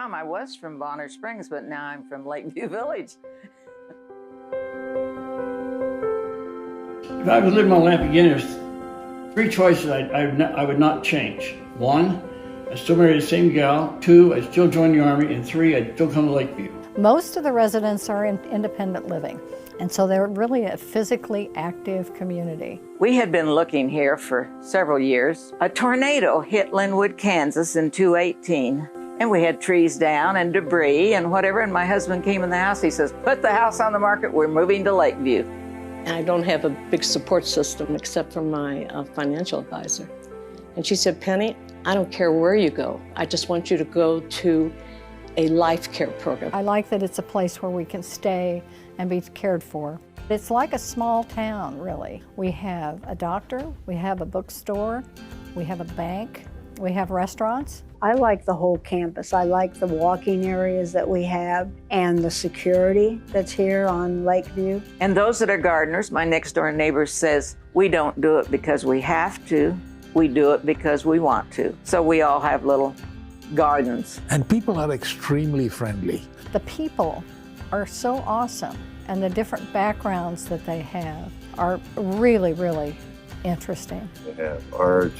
I was from Bonner Springs, but now I'm from Lakeview Village. If I was living my life again, there's three choices I would not change. One, I'd still marry the same gal. Two, I'd still join the Army. And three, I'd still come to Lakeview. Most of the residents are in independent living, and so they're really a physically active community. We had been looking here for several years. A tornado hit Linwood, Kansas in 2018. And we had trees down and debris and whatever, and my husband came in the house. He says, put the house on the market, we're moving to Lakeview. I don't have a big support system except for my financial advisor. And she said, Penny, I don't care where you go. I just want you to go to a life care program. I like that it's a place where we can stay and be cared for. It's like a small town, really. We have a doctor, we have a bookstore, we have a bank, we have restaurants. I like the whole campus. I like the walking areas that we have and the security that's here on Lakeview. And those that are gardeners, my next door neighbor says, we don't do it because we have to, we do it because we want to. So we all have little gardens. And people are extremely friendly. The people are so awesome, and the different backgrounds that they have are really, really interesting. They have art,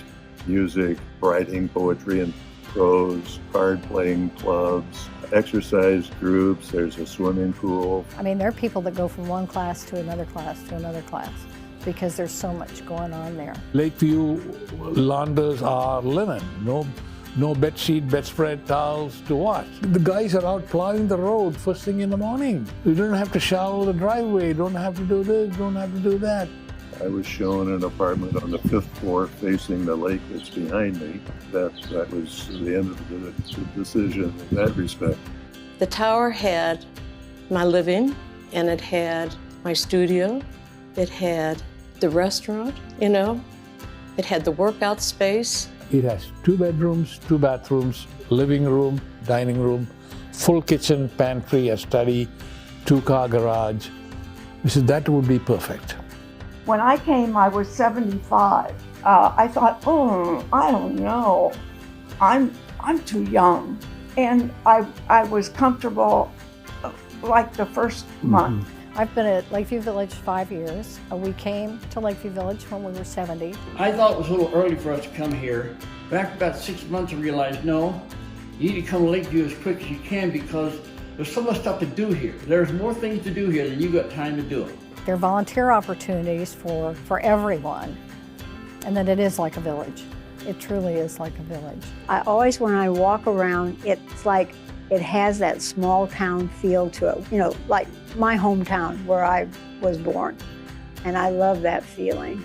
music, writing, poetry, and prose, card-playing clubs, exercise groups, there's a swimming pool. I mean, there are people that go from one class to another class to another class because there's so much going on there. Lakeview launders are linen, no bed sheet, bedspread, towels to wash. The guys are out plowing the road first thing in the morning. You don't have to shovel the driveway, don't have to do this, don't have to do that. I was shown an apartment on the 5th floor facing the lake that's behind me. That was the end of the decision in that respect. The tower had my living, and it had my studio, it had the restaurant, it had the workout space. It has 2 bedrooms, 2 bathrooms, living room, dining room, full kitchen, pantry, a study, 2-car garage. That would be perfect. When I came, I was 75. I thought, I don't know. I'm too young. And I was comfortable like the first month. I've been at Lakeview Village 5 years. We came to Lakeview Village when we were 70. I thought it was a little early for us to come here. But after about 6 months, I realized, no, you need to come to Lakeview as quick as you can because there's so much stuff to do here. There's more things to do here than you got time to do. There are volunteer opportunities for everyone, and then it is like a village. It truly is like a village. I always, when I walk around, it's like it has that small town feel to it, like my hometown where I was born. And I love that feeling.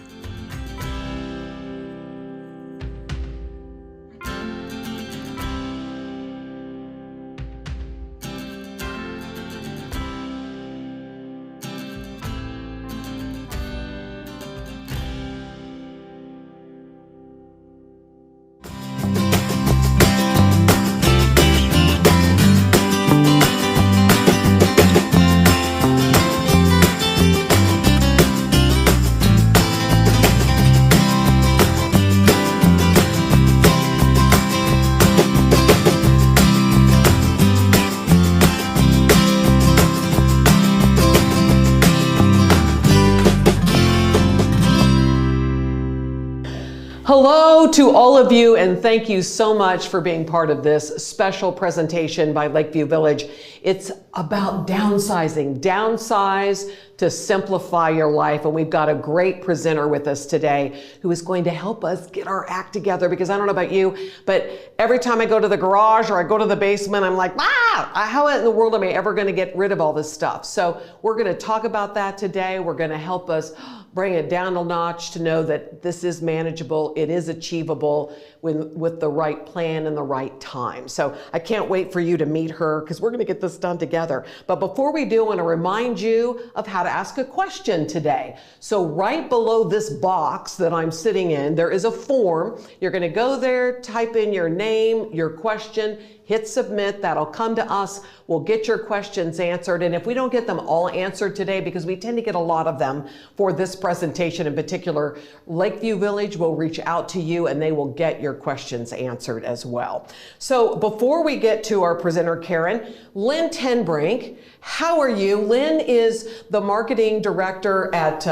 Hello to all of you, and thank you so much for being part of this special presentation by Lakeview Village. It's about downsizing. Downsize to simplify your life. And we've got a great presenter with us today who is going to help us get our act together, because I don't know about you, but every time I go to the garage or I go to the basement, I'm like, how in the world am I ever going to get rid of all this stuff? So we're going to talk about that today. We're going to help us bring it down a notch to know that this is manageable, it is achievable with the right plan and the right time. So I can't wait for you to meet her, because we're gonna get this done together. But before we do, I wanna remind you of how to ask a question today. So right below this box that I'm sitting in, there is a form. You're gonna go there, type in your name, your question, hit submit, that'll come to us. We'll get your questions answered. And if we don't get them all answered today, because we tend to get a lot of them for this presentation in particular, Lakeview Village will reach out to you and they will get your questions answered as well. So before we get to our presenter, Karen, Lynn Tenbrink, how are you? Lynn is the marketing director at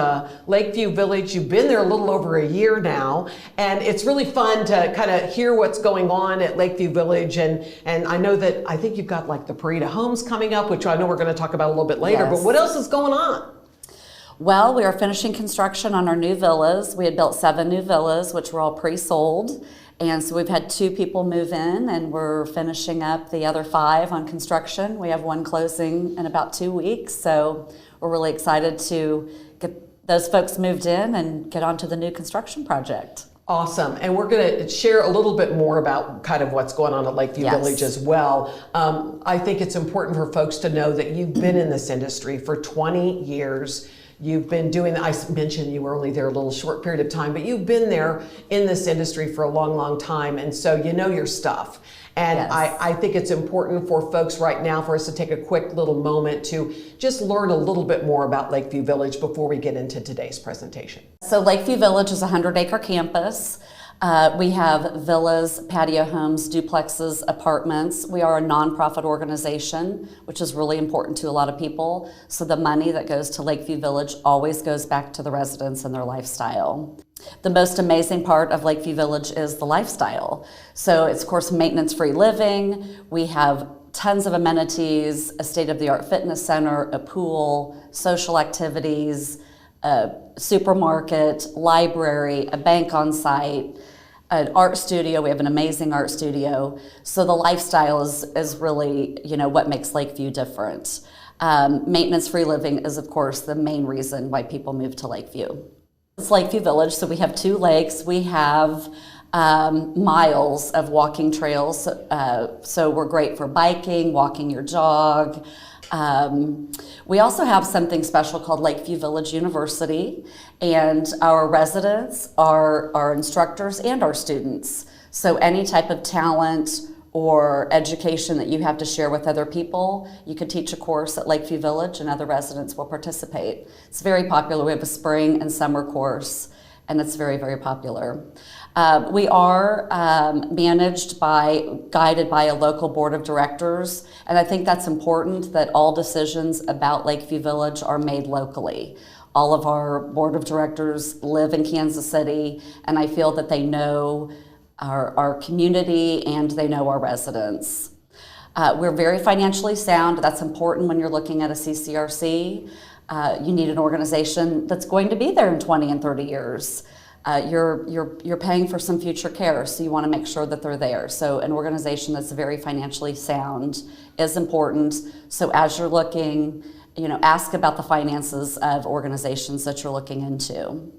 Lakeview Village. You've been there a little over a year now, and it's really fun to kind of hear what's going on at Lakeview Village. And I know that I think you've got like the Parade of Homes coming up, which I know we're going to talk about a little bit later. Yes. But what else is going on? Well, we are finishing construction on our new villas. We had built 7 new villas, which were all pre-sold. And so we've had 2 people move in, and we're finishing up the other 5 on construction. We have 1 closing in about 2 weeks. So we're really excited to get those folks moved in and get on to the new construction project. Awesome. And we're going to share a little bit more about kind of what's going on at Lakeview Yes. Village as well. I think it's important for folks to know that you've been in this industry for 20 years. You've been doing, I mentioned you were only there a little short period of time, but you've been there in this industry for a long, long time. And so you know your stuff. And Yes. I think it's important for folks right now for us to take a quick little moment to just learn a little bit more about Lakeview Village before we get into today's presentation. So Lakeview Village is a 100-acre campus. We have villas, patio homes, duplexes, apartments. We are a nonprofit organization, which is really important to a lot of people. So the money that goes to Lakeview Village always goes back to the residents and their lifestyle. The most amazing part of Lakeview Village is the lifestyle. So it's, of course, maintenance-free living. We have tons of amenities, a state-of-the-art fitness center, a pool, social activities, a supermarket, library, a bank on site, an art studio. We have an amazing art studio. So the lifestyle is really, what makes Lakeview different. Maintenance-free living is, of course, the main reason why people move to Lakeview. It's Lakeview Village, so we have 2 lakes. We have miles of walking trails, so we're great for biking, walking your dog. We also have something special called Lakeview Village University, and our residents are our instructors and our students. So any type of talent or education that you have to share with other people, you could teach a course at Lakeview Village and other residents will participate. It's very popular. We have a spring and summer course, and it's very, very popular. We are guided by a local board of directors, and I think that's important that all decisions about Lakeview Village are made locally. All of our board of directors live in Kansas City, and I feel that they know our community and they know our residents. We're very financially sound. That's important when you're looking at a CCRC. You need an organization that's going to be there in 20 and 30 years. You're paying for some future care, so you want to make sure that they're there. So an organization that's very financially sound is important. So as you're looking, ask about the finances of organizations that you're looking into.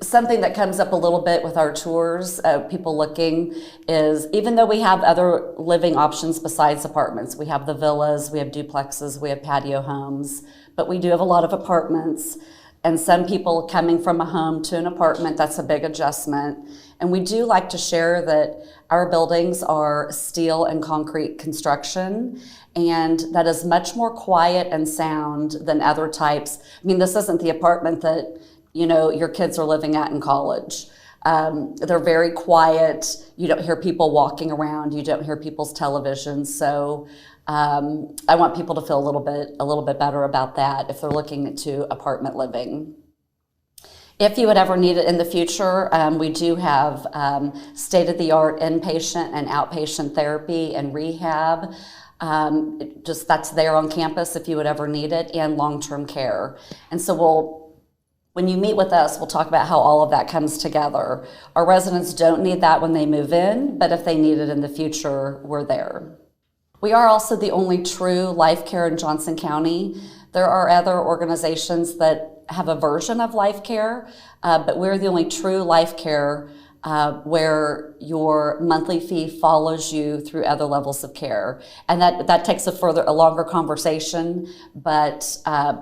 Something that comes up a little bit with our tours, people looking, is even though we have other living options besides apartments, we have the villas, we have duplexes, we have patio homes, but we do have a lot of apartments. And some people coming from a home to an apartment, that's a big adjustment. And we do like to share that our buildings are steel and concrete construction, and that is much more quiet and sound than other types. I mean, this isn't the apartment that your kids are living at in college. They're very quiet. You don't hear people walking around. You don't hear people's television. So I want people to feel a little bit better about that if they're looking into apartment living. If you would ever need it in the future, we do have state-of-the-art inpatient and outpatient therapy and rehab. That's there on campus if you would ever need it, and long-term care. And so when you meet with us, we'll talk about how all of that comes together. Our residents don't need that when they move in, but if they need it in the future, we're there. We are also the only true life care in Johnson County. There are other organizations that have a version of life care, but we're the only true life care where your monthly fee follows you through other levels of care. And that takes a longer conversation, but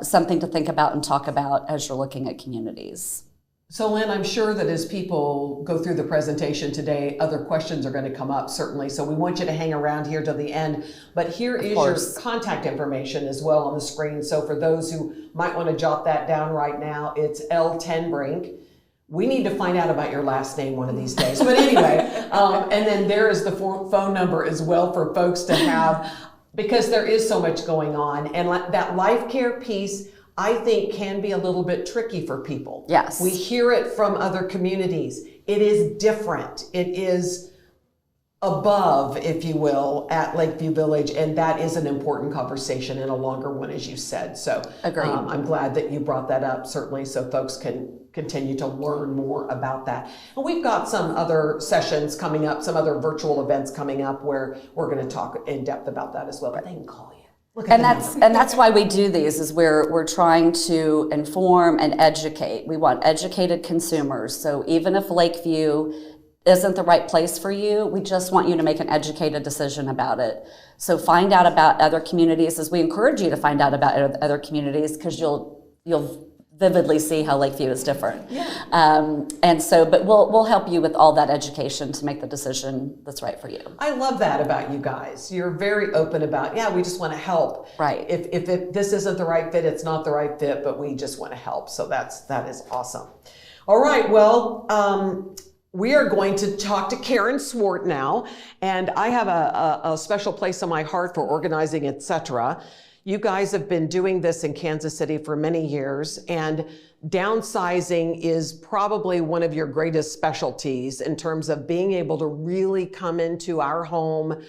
something to think about and talk about as you're looking at communities. So Lynn, I'm sure that as people go through the presentation today, other questions are going to come up, certainly. So we want you to hang around here till the end. But here is your contact information as well on the screen. So for those who might want to jot that down right now, it's L10 Brink. We need to find out about your last name one of these days. But anyway, and then there is the phone number as well for folks to have, because there is so much going on. And that life care piece, I think, can be a little bit tricky for people. Yes. We hear it from other communities. It is different. It is above, if you will, at Lakeview Village, and that is an important conversation and a longer one, as you said. So agreed. I'm glad that you brought that up, certainly, so folks can continue to learn more about that. And we've got some other sessions coming up, some other virtual events coming up where we're going to talk in depth about that as well, but they can call you. And that's why we do these, is we're trying to inform and educate. We want educated consumers. So even if Lakeview isn't the right place for you, we just want you to make an educated decision about it. So find out about other communities, as we encourage you to find out about other communities, because you'll vividly see how Lakeview is different. Yeah. And so, but we'll help you with all that education to make the decision that's right for you. I love that about you guys. You're very open about, we just want to help. Right. If this isn't the right fit, it's not the right fit, but we just want to help. So that is awesome. All right, well, we are going to talk to Karen Swart now, and I have a special place in my heart for organizing, etc. You guys have been doing this in Kansas City for many years, and downsizing is probably one of your greatest specialties in terms of being able to really come into our home,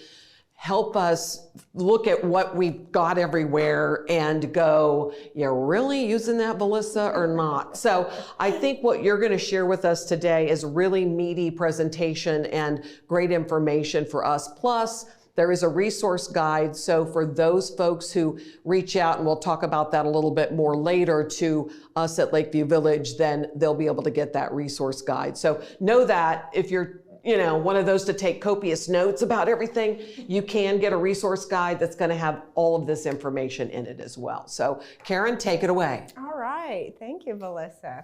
help us look at what we've got everywhere and go, you're really using that, Melissa, or not? So I think what you're going to share with us today is really meaty presentation and great information for us. Plus, there is a resource guide, so for those folks who reach out, and we'll talk about that a little bit more later, to us at Lakeview Village, then they'll be able to get that resource guide. So know that if you're one of those to take copious notes about everything, you can get a resource guide that's going to have all of this information in it as well. So Karen, take it away. All right, thank you, Melissa.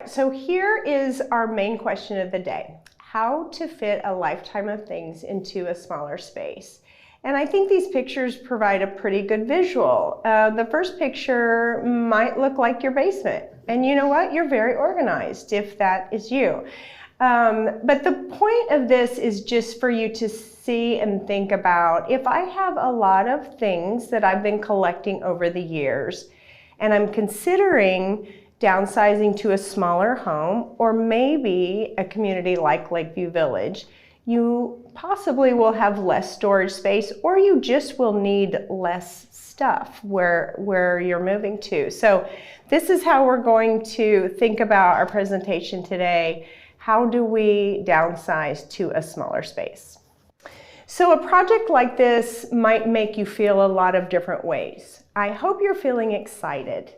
So here is our main question of the day. How to fit a lifetime of things into a smaller space. And I think these pictures provide a pretty good visual. The first picture might look like your basement. And you know what? You're very organized if that is you. But the point of this is just for you to see and think about, if I have a lot of things that I've been collecting over the years, and I'm considering downsizing to a smaller home, or maybe a community like Lakeview Village, you possibly will have less storage space, or you just will need less stuff where you're moving to. So this is how we're going to think about our presentation today. How do we downsize to a smaller space? So a project like this might make you feel a lot of different ways. I hope you're feeling excited.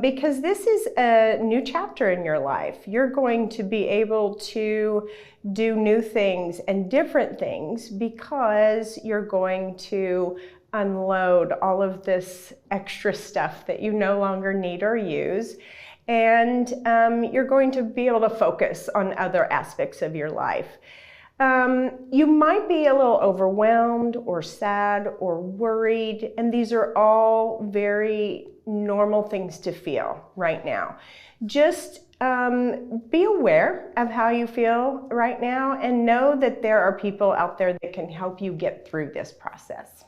Because this is a new chapter in your life. You're going to be able to do new things and different things because you're going to unload all of this extra stuff that you no longer need or use. And you're going to be able to focus on other aspects of your life. You might be a little overwhelmed or sad or worried, and these are all very normal things to feel right now. Just be aware of how you feel right now and know that there are people out there that can help you get through this process.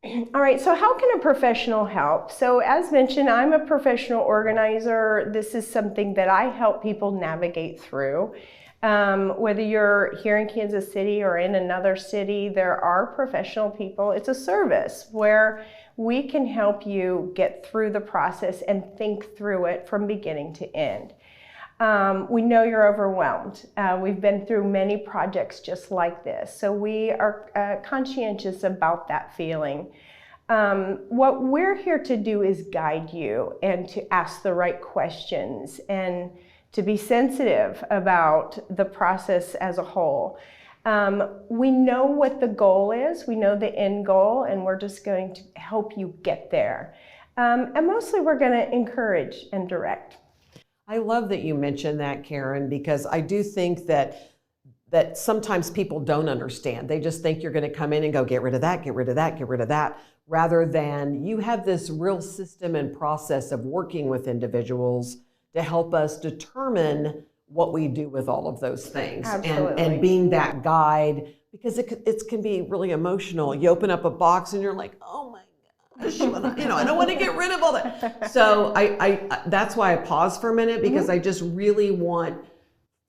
All right, so how can a professional help? So as mentioned, I'm a professional organizer. This is something that I help people navigate through. Whether you're here in Kansas City or in another city, there are professional people. It's a service where we can help you get through the process and think through it from beginning to end. We know you're overwhelmed. We've been through many projects just like this, so we are conscientious about that feeling. What we're here to do is guide you and to ask the right questions and to be sensitive about the process as a whole. We know what the goal is, we know the end goal, and we're just going to help you get there. And mostly we're going to encourage and direct. I love that you mentioned that, Karen, because I do think that sometimes people don't understand. They just think you're going to come in and go, get rid of that, get rid of that, get rid of that, rather than you have this real system and process of working with individuals to help us determine what we do with all of those things. And being that guide, because it can be really emotional. You open up a box and you're like, oh my gosh, I don't want to get rid of all that. So I that's why I pause for a minute, because I just really want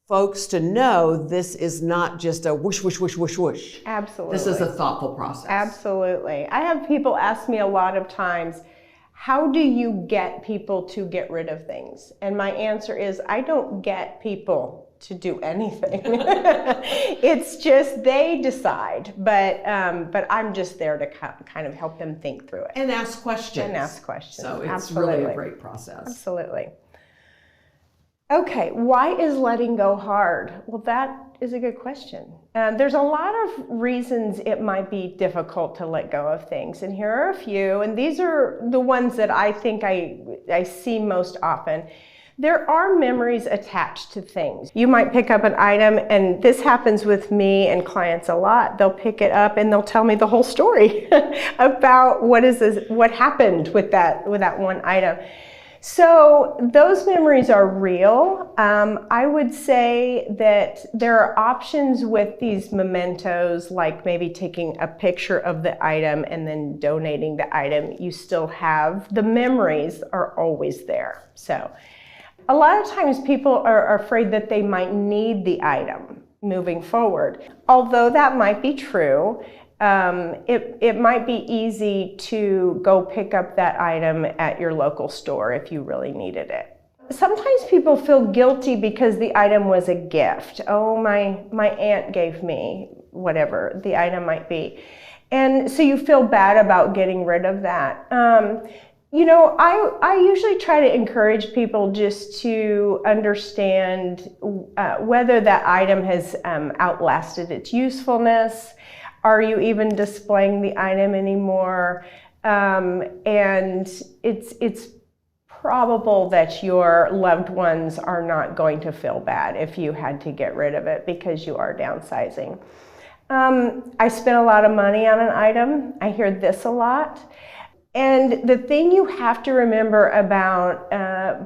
folks to know this is not just a whoosh, whoosh, whoosh, whoosh, whoosh. Absolutely. This is a thoughtful process. Absolutely. I have people ask me a lot of times, how do you get people to get rid of things? And my answer is, I don't get people to do anything. It's just they decide, but I'm just there to kind of help them think through it. And ask questions. So it's really a great process. Absolutely. Okay, why is letting go hard? Well, that is a good question. There's a lot of reasons it might be difficult to let go of things, and here are a few, and these are the ones that I think I see most often. There are memories attached to things. You might pick up an item, and this happens with me and clients a lot. They'll pick it up and they'll tell me the whole story about what happened with that one item. So those memories are real. I would say that there are options with these mementos, like maybe taking a picture of the item and then donating the item. You still have, the memories are always there. So a lot of times people are afraid that they might need the item moving forward. Although that might be true, it might be easy to go pick up that item at your local store if you really needed it. Sometimes people feel guilty because the item was a gift. Oh, my aunt gave me whatever the item might be. And so you feel bad about getting rid of that. I usually try to encourage people just to understand whether that item has outlasted its usefulness. Are you even displaying the item anymore? And it's probable that your loved ones are not going to feel bad if you had to get rid of it because you are downsizing. I spent a lot of money on an item. I hear this a lot. And the thing you have to remember about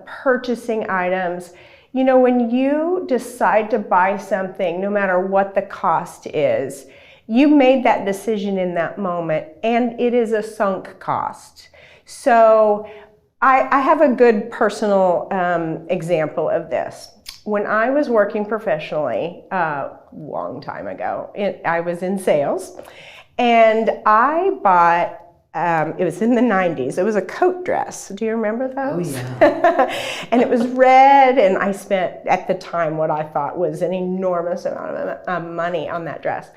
purchasing items, when you decide to buy something, no matter what the cost is, you made that decision in that moment, and it is a sunk cost. So I have a good personal example of this. When I was working professionally a long time ago, I was in sales, and I bought, it was in the 90s, it was a coat dress. Do you remember those? Oh, yeah. And it was red, and I spent, at the time, what I thought was an enormous amount of money on that dress.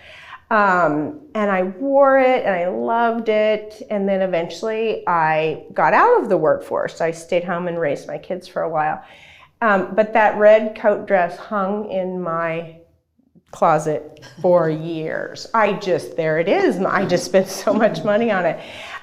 And I wore it and I loved it, and then eventually I got out of the workforce. I stayed home and raised my kids for a while. But that red coat dress hung in my closet for years. There it is. I just spent so much money on it.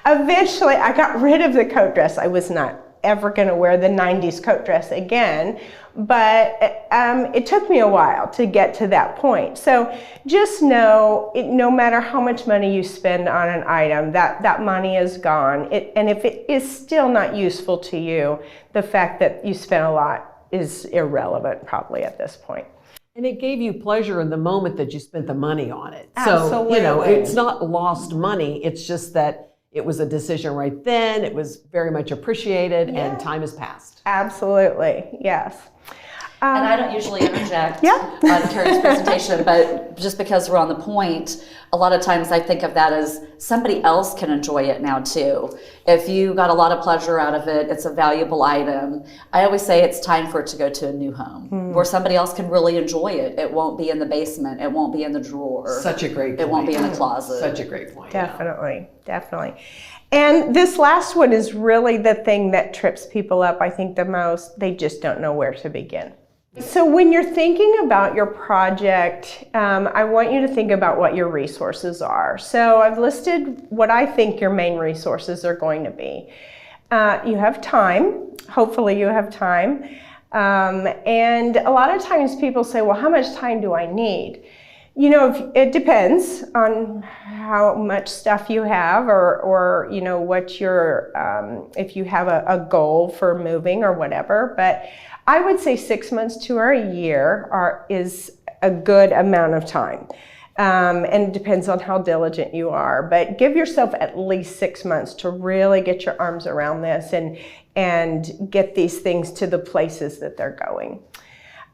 Eventually I got rid of the coat dress. I was not ever going to wear the 90s coat dress again, but it took me a while to get to that point. So just know, no matter how much money you spend on an item, that money is gone. And if it is still not useful to you, the fact that you spent a lot is irrelevant probably at this point. And it gave you pleasure in the moment that you spent the money on it. Absolutely. So, it's not lost money. It's just that it was a decision right then. It was very much appreciated, and time has passed. Absolutely, yes. And I don't usually interject on Karen's presentation, but just because we're on the point, a lot of times I think of that as somebody else can enjoy it now too. If you got a lot of pleasure out of it, it's a valuable item. I always say it's time for it to go to a new home where somebody else can really enjoy it. It won't be in the basement. It won't be in the drawer. Such a great point. It won't be in the closet. Such a great point. Definitely, definitely. And this last one is really the thing that trips people up, I think, the most. They just don't know where to begin. So when you're thinking about your project, I want you to think about what your resources are. So I've listed what I think your main resources are going to be. You have time. Hopefully you have time. And a lot of times people say, well, how much time do I need? You know, it depends on how much stuff you have, or you know, what your, if you have a goal for moving or whatever. But I would say 6 months to a year is a good amount of time. And it depends on how diligent you are. But give yourself at least 6 months to really get your arms around this and get these things to the places that they're going.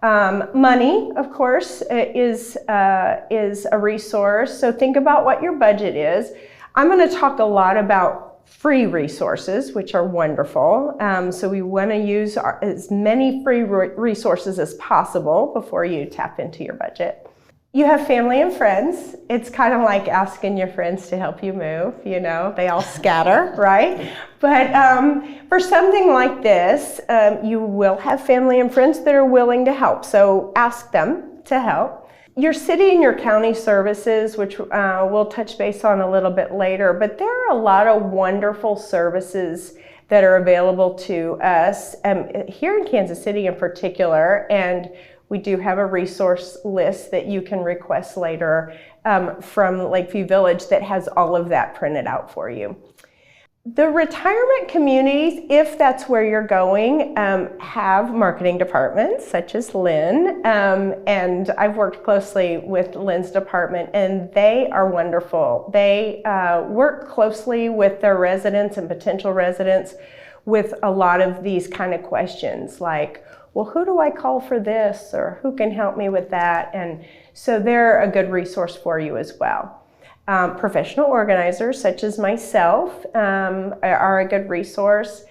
Money, of course, is a resource. So think about what your budget is. I'm going to talk a lot about free resources, which are wonderful. So we want to use as many free resources as possible before you tap into your budget. You have family and friends. It's kind of like asking your friends to help you move, you know, they all scatter, right? But for something like this, you will have family and friends that are willing to help. So ask them to help. Your city and your county services, which we'll touch base on a little bit later, but there are a lot of wonderful services that are available to us here in Kansas City in particular. And we do have a resource list that you can request later from Lakeview Village that has all of that printed out for you. The retirement communities, if that's where you're going, have marketing departments such as Lynn, and I've worked closely with Lynn's department, and they are wonderful. They work closely with their residents and potential residents with a lot of these kind of questions like, well, who do I call for this, or who can help me with that? And so they're a good resource for you as well. Professional organizers such as myself are a good resource,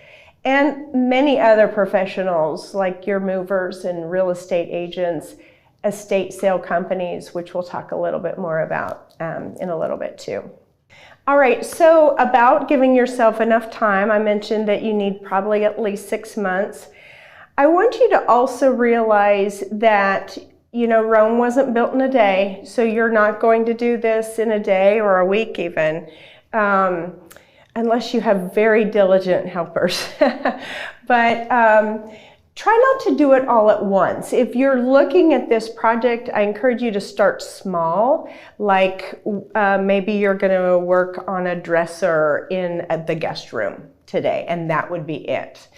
and many other professionals like your movers and real estate agents, estate sale companies, which we'll talk a little bit more about in a little bit too. All right, so about giving yourself enough time, I mentioned that you need probably at least 6 months. I want you to also realize that, you know, Rome wasn't built in a day, so you're not going to do this in a day or a week even, unless you have very diligent helpers. But try not to do it all at once. If you're looking at this project, I encourage you to start small, like maybe you're going to work on a dresser in the guest room today, and that would be it.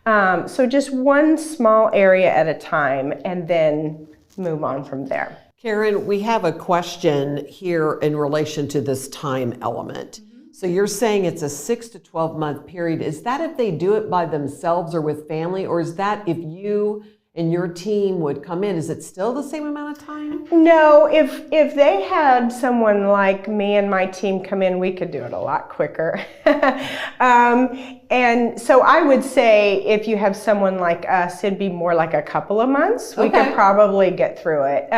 So just one small area at a time, and then move on from there. Karen, we have a question here in relation to this time element. So you're saying it's a 6 to 12 month period. Is that if they do it by themselves or with family, or is that if you and your team would come in? Is it still the same amount of time? No, if they had someone like me and my team come in, we could do it a lot quicker. And so I would say if you have someone like us, it'd be more like a couple of months. We could probably get through it.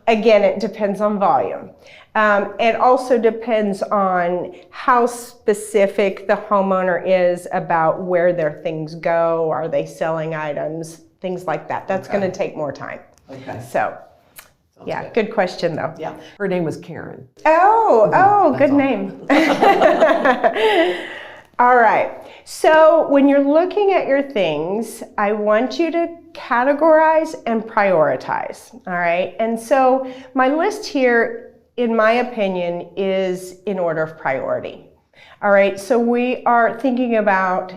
Again, it depends on volume. It also depends on how specific the homeowner is about where their things go. Are they selling items? Things like that. That's going to take more time. So, yeah, good question though. Yeah, her name was Karen. Oh, good name. All right. So when you're looking at your things, I want you to categorize and prioritize. All right. And so my list here, in my opinion, is in order of priority. All right. So we are thinking about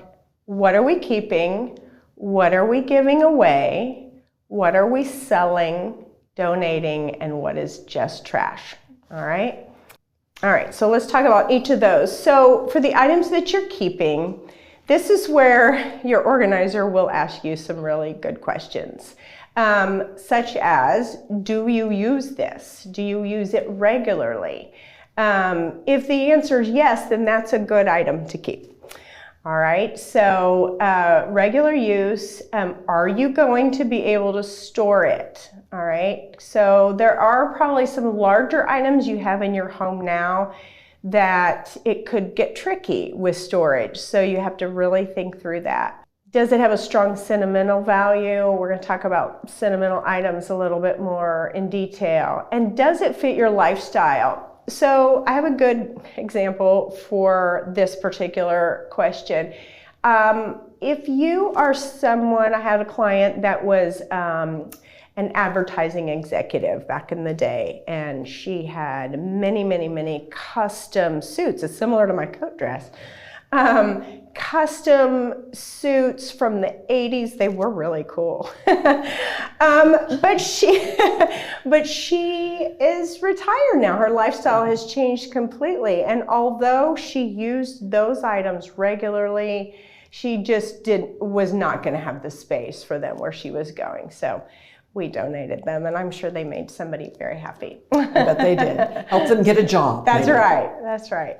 what are we keeping? What are we giving away? What are we selling, donating, and what is just trash? All right. All right, so let's talk about each of those. So for the items that you're keeping, this is where your organizer will ask you some really good questions, such as, do you use this? Do you use it regularly? If the answer is yes, then that's a good item to keep. All right, so regular use, are you going to be able to store it? All right, so there are probably some larger items you have in your home now that it could get tricky with storage, so you have to really think through that. Does it have a strong sentimental value? We're going to talk about sentimental items a little bit more in detail. And does it fit your lifestyle? So I have a good example for this particular question. If you are someone, I had a client that was an advertising executive back in the day, and she had many, many, many custom suits. It's similar to my coat dress. Custom suits from the 80s. They were really cool. But she is retired now. Her lifestyle has changed completely. And although she used those items regularly, she just was not going to have the space for them where she was going. So we donated them, and I'm sure they made somebody very happy. I bet they did. Help them get a job. That's right. That's right.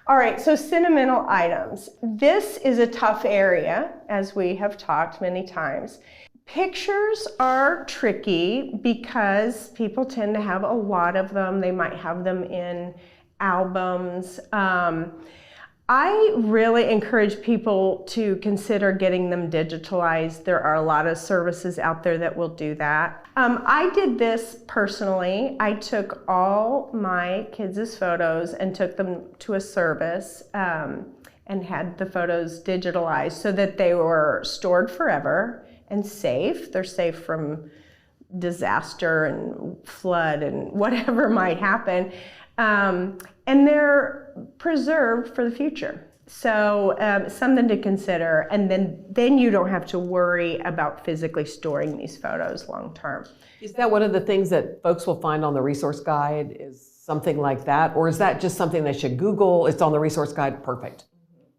All right, so sentimental items. This is a tough area, as we have talked many times. Pictures are tricky because people tend to have a lot of them. They might have them in albums. I really encourage people to consider getting them digitalized. There are a lot of services out there that will do that. I did this personally. I took all my kids' photos and took them to a service and had the photos digitalized so that they were stored forever and safe. They're safe from disaster and flood and whatever might happen. And they're preserved for the future. So something to consider, and then you don't have to worry about physically storing these photos long term. Is that one of the things that folks will find on the resource guide, is something like that? Or is that just something they should Google? It's on the resource guide, perfect.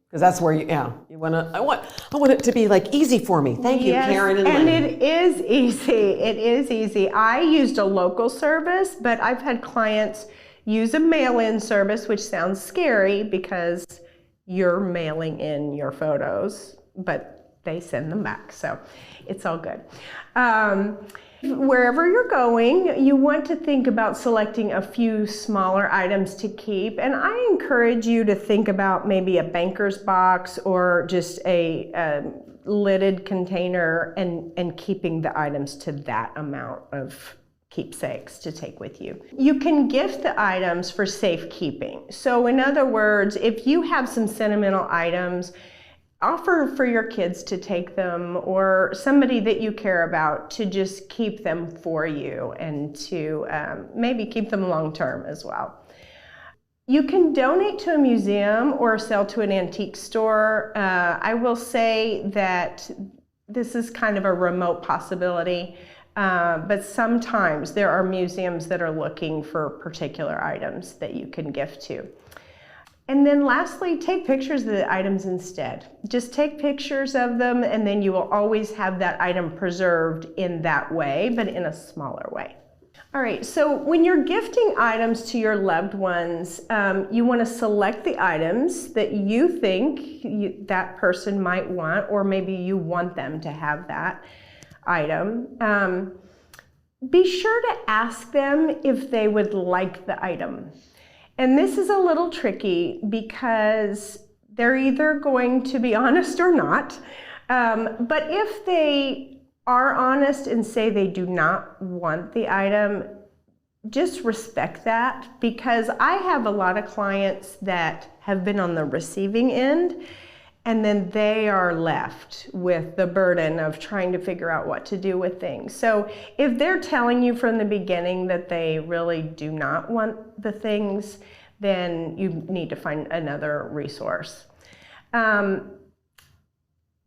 Because that's where you want to, I want it to be like easy for me. Thank you, Karen and Lynn. And it is easy. It is easy. I used a local service, but I've had clients use a mail-in service, which sounds scary because you're mailing in your photos, but they send them back, so it's all good. Wherever you're going, you want to think about selecting a few smaller items to keep, and I encourage you to think about maybe a banker's box or just a lidded container and keeping the items to that amount of keepsakes to take with you. You can gift the items for safekeeping. So in other words, if you have some sentimental items, offer for your kids to take them, or somebody that you care about to just keep them for you, and to maybe keep them long term as well. You can donate to a museum or sell to an antique store. I will say that this is kind of a remote possibility. But sometimes there are museums that are looking for particular items that you can gift to. And then lastly, take pictures of the items instead. Just take pictures of them, and then you will always have that item preserved in that way, but in a smaller way. All right, so when you're gifting items to your loved ones, you want to select the items that you think that person might want, or maybe you want them to have that item. Be sure to ask them if they would like the item. And this is a little tricky because they're either going to be honest or not. But if they are honest and say they do not want the item, just respect that, because I have a lot of clients that have been on the receiving end, and then they are left with the burden of trying to figure out what to do with things. So if they're telling you from the beginning that they really do not want the things, then you need to find another resource.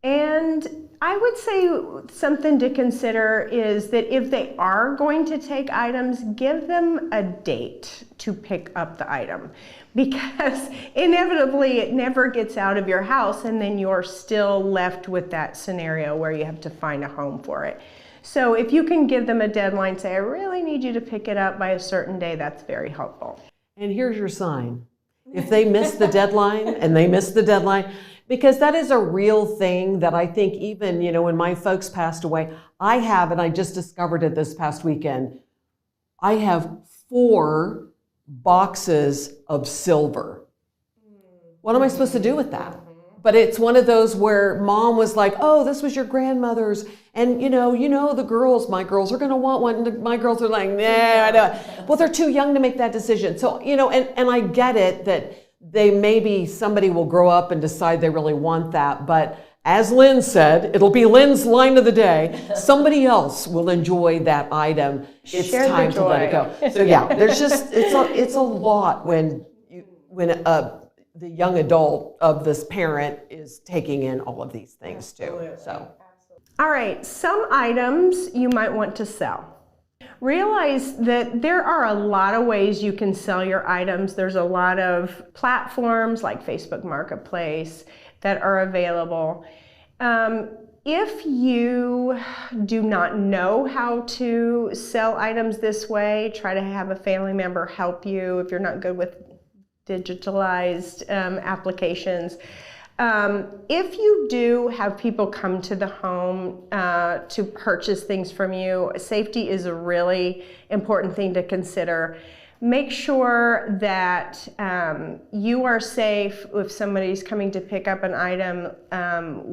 And I would say something to consider is that if they are going to take items, give them a date to pick up the item, because inevitably it never gets out of your house, and then you're still left with that scenario where you have to find a home for it. So if you can give them a deadline, say, I really need you to pick it up by a certain day, that's very helpful. And here's your sign. If they miss the deadline, and they miss the deadline, because that is a real thing that I think even, when my folks passed away, I have, and I just discovered it this past weekend, I have 4 boxes of silver. What am I supposed to do with that? But it's one of those where mom was like, oh, this was your grandmother's. And the girls, my girls are going to want one. And my girls are like, nah, I don't. Well, they're too young to make that decision. So, and I get it that maybe somebody will grow up and decide they really want that. But as Lynn said, it'll be Lynn's line of the day. Somebody else will enjoy that item. It's Share the time to let it go. So yeah, there's just it's a lot when the young adult of this parent is taking in all of these things too. So. All right, some items you might want to sell. Realize that there are a lot of ways you can sell your items. There's a lot of platforms like Facebook Marketplace that are available. If you do not know how to sell items this way, try to have a family member help you if you're not good with digitalized applications. If you do have people come to the home to purchase things from you, safety is a really important thing to consider. Make sure that you are safe if somebody's coming to pick up an item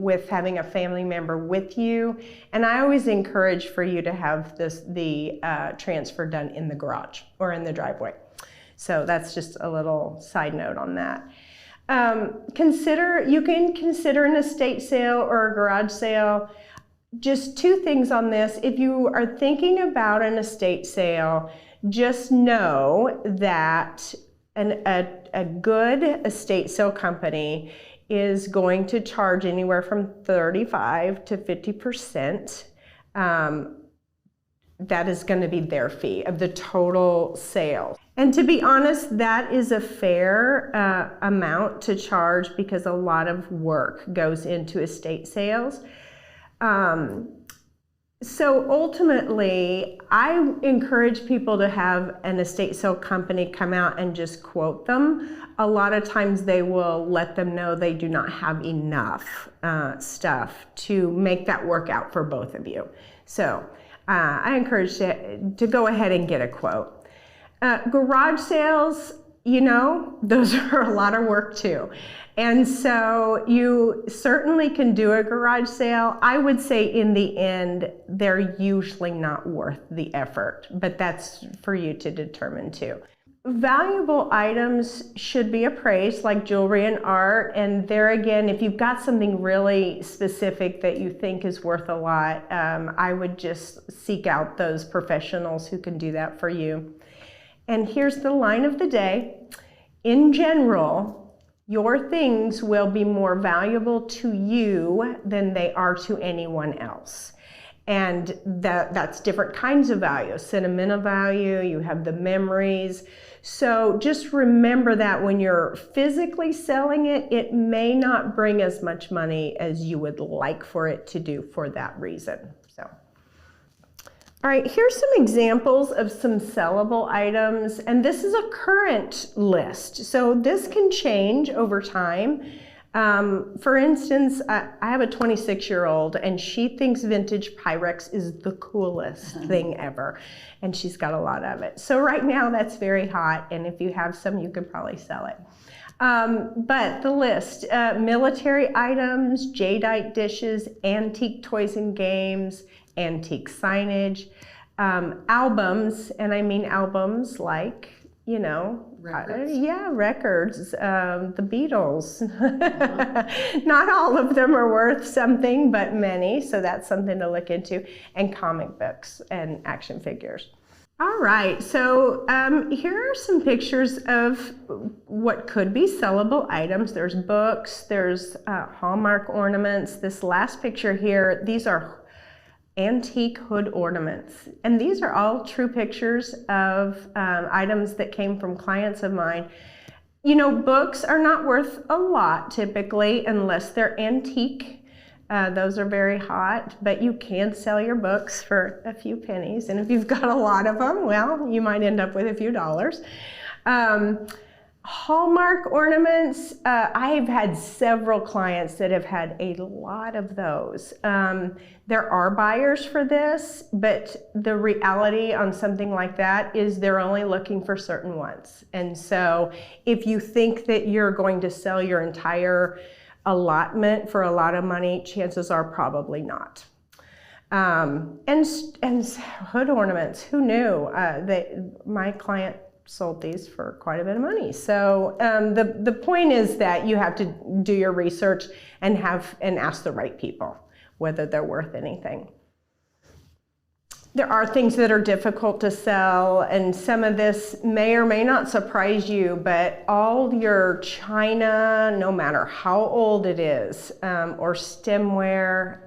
with having a family member with you. And I always encourage for you to have the transfer done in the garage or in the driveway. So that's just a little side note on that. You can consider an estate sale or a garage sale. Just two things on this. If you are thinking about an estate sale, just know that a good estate sale company is going to charge anywhere from 35 to 50%. That is going to be their fee of the total sale. And to be honest, that is a fair amount to charge because a lot of work goes into estate sales. So ultimately, I encourage people to have an estate sale company come out and just quote them. A lot of times they will let them know they do not have enough stuff to make that work out for both of you. So I encourage to go ahead and get a quote. Garage sales, you know, those are a lot of work too. And so you certainly can do a garage sale. I would say in the end, they're usually not worth the effort, but that's for you to determine too. Valuable items should be appraised, like jewelry and art. And there again, if you've got something really specific that you think is worth a lot, I would just seek out those professionals who can do that for you. And here's the line of the day. In general, your things will be more valuable to you than they are to anyone else. And that's different kinds of value. Sentimental value, you have the memories. So just remember that when you're physically selling it, it may not bring as much money as you would like for it to do for that reason. All right, here's some examples of some sellable items, and this is a current list. So this can change over time. For instance, I have a 26-year-old and she thinks vintage Pyrex is the coolest thing ever. And she's got a lot of it. So right now that's very hot, and if you have some, you could probably sell it. But the list, military items, jadeite dishes, antique toys and games, antique signage, albums, and I mean albums like, you know, records, the Beatles. Not all of them are worth something, but many, so that's something to look into, and comic books and action figures. All right, so here are some pictures of what could be sellable items. There's books, there's Hallmark ornaments. This last picture here, these are antique hood ornaments. And these are all true pictures of items that came from clients of mine. You know, books are not worth a lot typically unless they're antique. Those are very hot, but you can sell your books for a few pennies. And if you've got a lot of them, well, you might end up with a few dollars. Hallmark ornaments, I've had several clients that have had a lot of those. There are buyers for this, but the reality on something like that is they're only looking for certain ones. And so if you think that you're going to sell your entire allotment for a lot of money, chances are probably not. And hood ornaments, who knew? My client sold these for quite a bit of money. So the point is that you have to do your research and ask the right people whether they're worth anything. There are things that are difficult to sell, and some of this may or may not surprise you, but all your china, no matter how old it is, or stemware,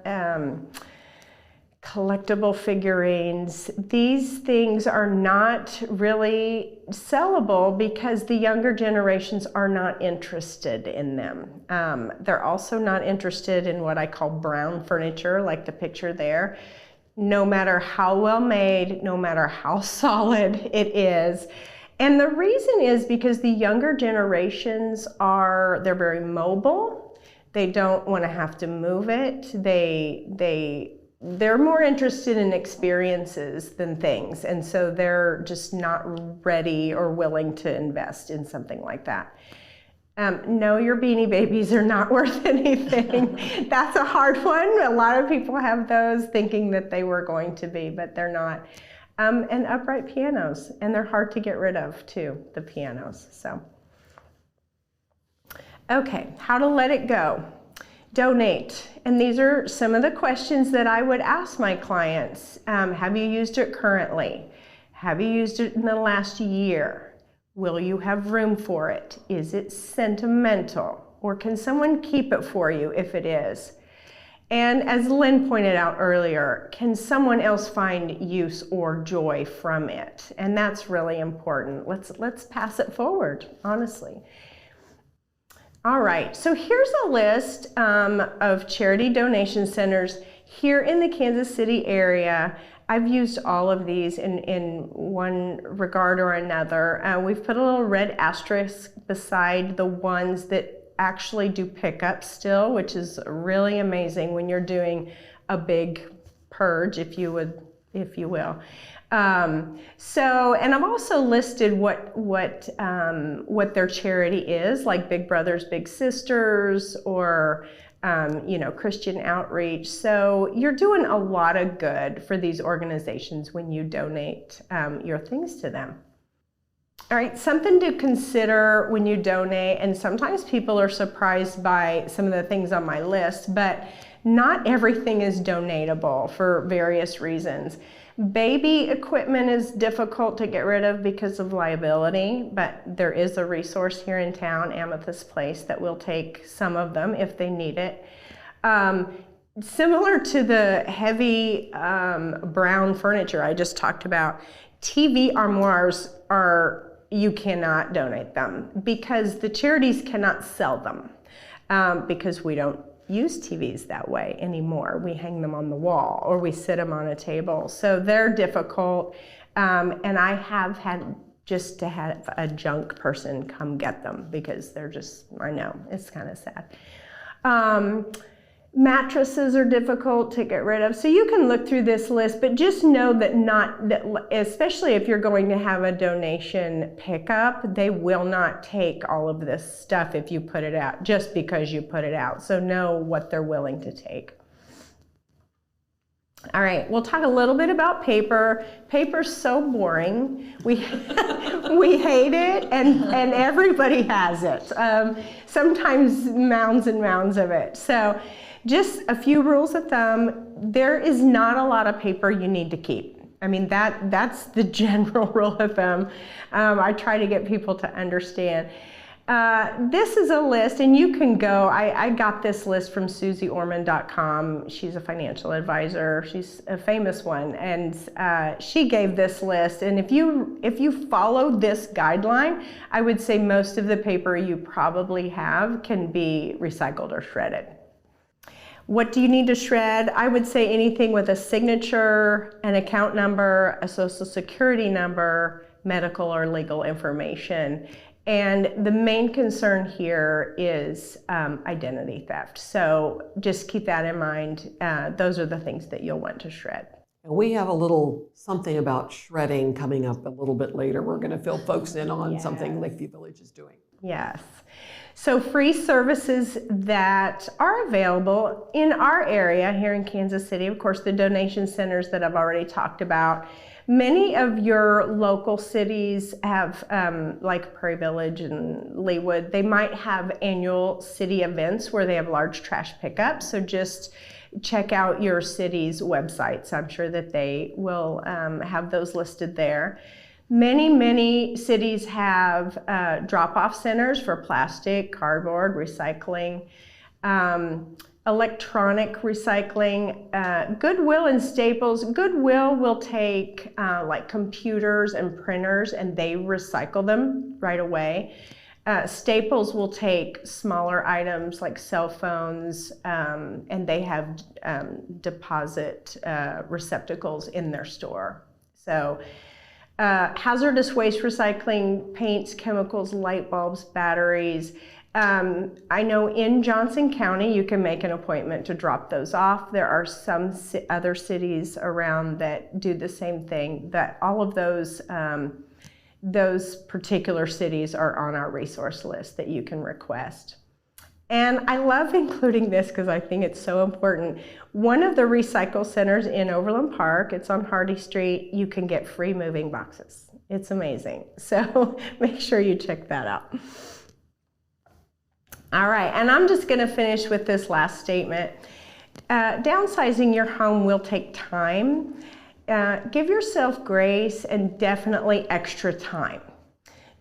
collectible figurines, these things are not really sellable because the younger generations are not interested in them. They're also not interested in what I call brown furniture, like the picture there. No matter how well made, no matter how solid it is. And the reason is because the younger generations they're very mobile. They don't want to have to move it. They're more interested in experiences than things. And so they're just not ready or willing to invest in something like that. No, your Beanie Babies are not worth anything. That's a hard one. A lot of people have those thinking that they were going to be, but they're not. And upright pianos, and they're hard to get rid of too, the pianos. So, okay, how to let it go. Donate. And these are some of the questions that I would ask my clients. Have you used it currently? Have you used it in the last year? Will you have room for it? Is it sentimental? Or can someone keep it for you if it is? And as Lynn pointed out earlier, can someone else find use or joy from it? And that's really important. Let's pass it forward, honestly. All right, so here's a list of charity donation centers here in the Kansas City area. I've used all of these in one regard or another. We've put a little red asterisk beside the ones that actually do pickup still, which is really amazing when you're doing a big purge, if you will. And I've also listed what their charity is, like Big Brothers Big Sisters, or Christian Outreach. So you're doing a lot of good for these organizations when you donate your things to them. All right, something to consider when you donate, and sometimes people are surprised by some of the things on my list, but not everything is donatable for various reasons. Baby equipment is difficult to get rid of because of liability, but there is a resource here in town, Amethyst Place, that will take some of them if they need it. Similar to the heavy brown furniture I just talked about, TV armoires you cannot donate them because the charities cannot sell them because we don't use TVs that way anymore. We hang them on the wall or we sit them on a table. So they're difficult. And I have had just to have a junk person come get them because they're just, I know, it's kind of sad. Mattresses are difficult to get rid of. So you can look through this list, but just know that especially if you're going to have a donation pickup, they will not take all of this stuff if you put it out, just because you put it out. So know what they're willing to take. All right, we'll talk a little bit about paper. Paper's so boring. We hate it, and everybody has it. Sometimes mounds and mounds of it. So just a few rules of thumb. There is not a lot of paper you need to keep. I mean, that's the general rule of thumb. I try to get people to understand. This is a list, and you can go, I got this list from SusieOrman.com. She's a financial advisor. She's a famous one, and she gave this list. And if you follow this guideline, I would say most of the paper you probably have can be recycled or shredded. What do you need to shred? I would say anything with a signature, an account number, a social security number, medical or legal information. And the main concern here is identity theft. So just keep that in mind. Those are the things that you'll want to shred. We have a little something about shredding coming up a little bit later. We're going to fill folks in on something Lakeview Village is doing. Yes. So free services that are available in our area here in Kansas City, of course, the donation centers that I've already talked about. Many of your local cities have, like Prairie Village and Leawood, they might have annual city events where they have large trash pickups. So just check out your city's websites. I'm sure that they will have those listed there. Many cities have drop-off centers for plastic, cardboard, recycling, electronic recycling. Goodwill and Staples. Goodwill will take like computers and printers and they recycle them right away. Staples will take smaller items like cell phones and they have deposit receptacles in their store. So hazardous waste recycling, paints, chemicals, light bulbs, batteries. I know in Johnson County you can make an appointment to drop those off. There are some other cities around that do the same thing. That all of those particular cities are on our resource list that you can request. And I love including this because I think it's so important. One of the recycle centers in Overland Park, it's on Hardy Street, you can get free moving boxes. It's amazing. So make sure you check that out. All right, and I'm just gonna finish with this last statement. Downsizing your home will take time. Give yourself grace and definitely extra time.